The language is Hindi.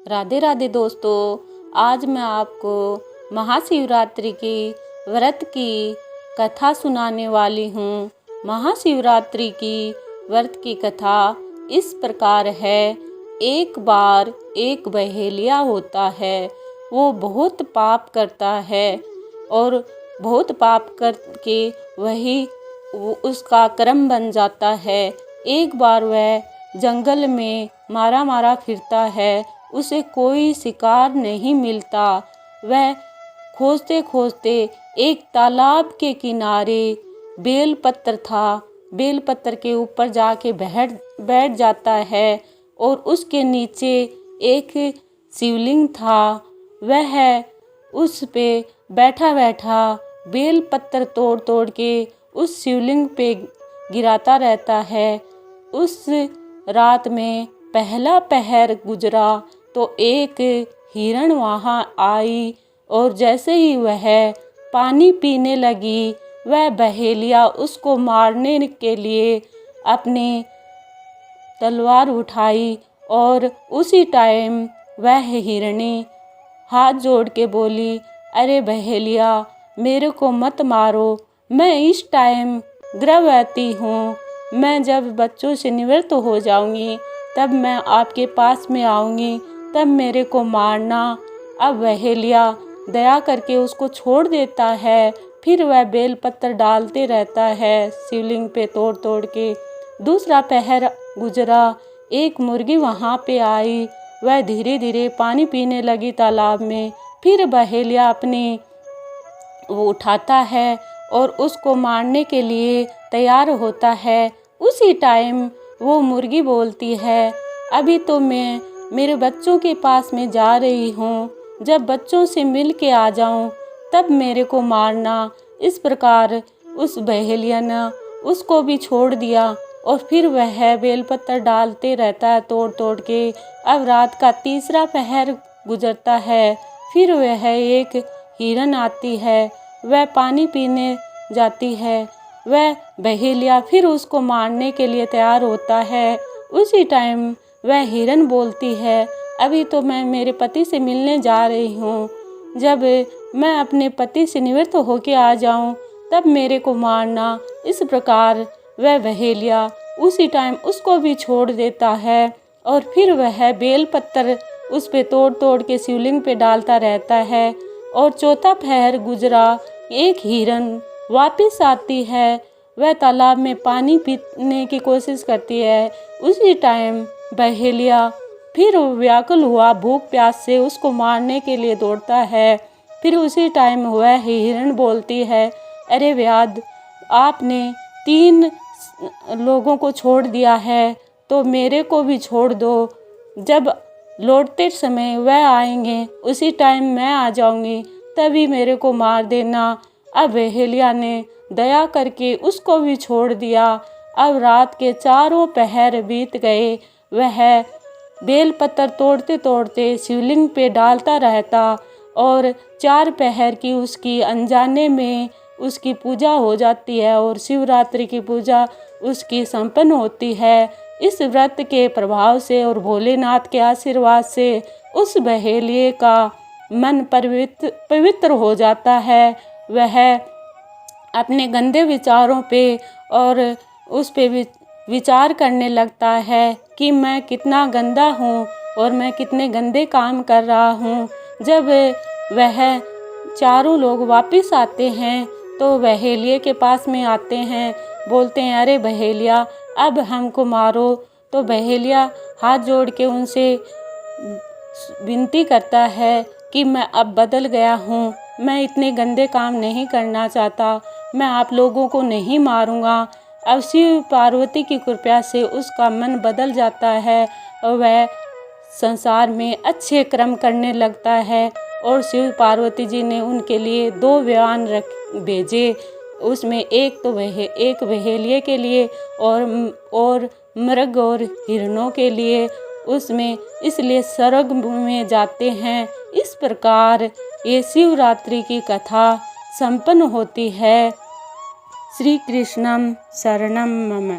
राधे राधे दोस्तों, आज मैं आपको महाशिवरात्रि की व्रत की कथा सुनाने वाली हूँ। महाशिवरात्रि की व्रत की कथा इस प्रकार है। एक बार एक बहेलिया होता है, वो बहुत पाप करता है और बहुत पाप करके वही उसका कर्म बन जाता है। एक बार वह जंगल में मारा मारा फिरता है, उसे कोई शिकार नहीं मिलता। वह खोजते खोजते एक तालाब के किनारे बेलपत्र था, बेलपत्र के ऊपर जाके बैठ जाता है और उसके नीचे एक शिवलिंग था। वह उस पे बैठा बैठा बेलपत्र तोड़ तोड़ के उस शिवलिंग पे गिराता रहता है। उस रात में पहला पहर गुजरा तो एक हिरण वहाँ आई और जैसे ही वह पानी पीने लगी, वह बहेलिया उसको मारने के लिए अपनी तलवार उठाई और उसी टाइम वह हिरनी हाथ जोड़ के बोली, अरे बहेलिया, मेरे को मत मारो, मैं इस टाइम गर्भवती हूँ। मैं जब बच्चों से निवृत्त हो जाऊंगी तब मैं आपके पास में आऊँगी, तब मेरे को मारना। अब बहेलिया दया करके उसको छोड़ देता है। फिर वह बेलपत्र डालते रहता है शिवलिंग पे तोड़ तोड़ के। दूसरा पहर गुजरा, एक मुर्गी वहाँ पे आई। वह धीरे धीरे पानी पीने लगी तालाब में। फिर बहेलिया अपनी वो उठाता है और उसको मारने के लिए तैयार होता है। उसी टाइम वो मुर्गी बोलती है, अभी तो मैं मेरे बच्चों के पास में जा रही हूँ, जब बच्चों से मिल के आ जाऊँ तब मेरे को मारना। इस प्रकार उस बहेलिया ने उसको भी छोड़ दिया और फिर वह बेलपत्र डालते रहता है तोड़ तोड़ के। अब रात का तीसरा पहर गुजरता है। फिर वह एक हिरन आती है, वह पानी पीने जाती है। वह बहेलिया फिर उसको मारने के लिए तैयार होता है। उसी टाइम वह हिरन बोलती है, अभी तो मैं मेरे पति से मिलने जा रही हूँ, जब मैं अपने पति से निवृत्त होके आ जाऊँ तब मेरे को मारना। इस प्रकार वह बहेलिया उसी टाइम उसको भी छोड़ देता है और फिर वह बेलपत्र उस पे तोड़ तोड़ के शिवलिंग पे डालता रहता है। और चौथा पहर गुजरा, एक हिरन वापस आती है। वह तालाब में पानी पीने की कोशिश करती है। उसी टाइम बहेलिया फिर व्याकुल हुआ भूख प्यास से उसको मारने के लिए दौड़ता है। फिर उसी टाइम वह हिरण बोलती है, अरे व्याध, आपने 3 लोगों को छोड़ दिया है तो मेरे को भी छोड़ दो। जब लौटते समय वह आएंगे उसी टाइम मैं आ जाऊंगी, तभी मेरे को मार देना। अब बहेलिया ने दया करके उसको भी छोड़ दिया। अब रात के चारों पहर बीत गए। वह बेलपत्र तोड़ते तोड़ते शिवलिंग पे डालता रहता और 4 पहर की उसकी अनजाने में उसकी पूजा हो जाती है और शिवरात्रि की पूजा उसकी संपन्न होती है। इस व्रत के प्रभाव से और भोलेनाथ के आशीर्वाद से उस बहेलिए का मन पवित्र हो जाता है। वह अपने गंदे विचारों पे और उस पे विचार करने लगता है कि मैं कितना गंदा हूँ और मैं कितने गंदे काम कर रहा हूँ। जब वह चारों लोग वापस आते हैं तो बहेलिए के पास में आते हैं, बोलते हैं, अरे बहेलिया, अब हमको मारो। तो बहेलिया हाथ जोड़ के उनसे विनती करता है कि मैं अब बदल गया हूँ, मैं इतने गंदे काम नहीं करना चाहता, मैं आप लोगों को नहीं मारूंगा। अब शिव पार्वती की कृपा से उसका मन बदल जाता है और वह संसार में अच्छे कर्म करने लगता है। और शिव पार्वती जी ने उनके लिए 2 विमान भेजे, उसमें एक बहेलिए के लिए और मृग और हिरणों के लिए उसमें, इसलिए स्वर्ग में जाते हैं। इस प्रकार ये शिवरात्रि की कथा संपन्न होती है। श्री कृष्णम शरणम मम।